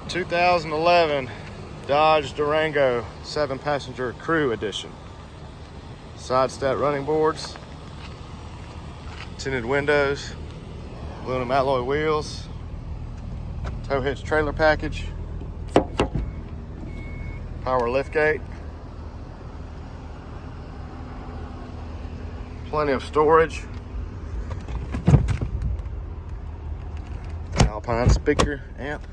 2011 Dodge Durango 7-passenger crew edition. Side step running boards, tinted windows, aluminum alloy wheels, tow hitch trailer package, power liftgate, plenty of storage, Alpine speaker amp,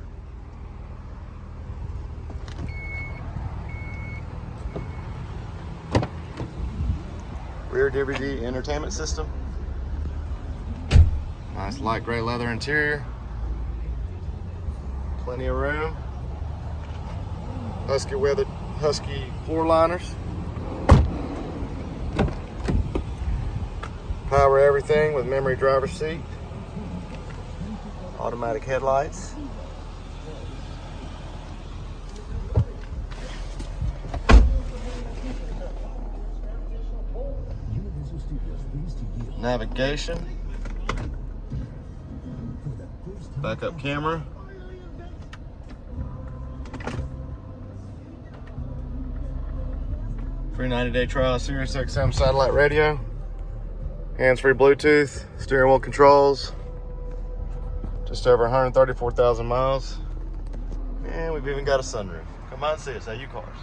rear DVD entertainment system, nice light gray leather interior, plenty of room, husky floor liners, power everything with memory driver's seat, automatic headlights, navigation, backup camera, free 90-day trial Sirius XM satellite radio, hands-free Bluetooth, steering wheel controls, just over 134,000 miles, and we've even got a sunroof. Come on and see us at U Cars.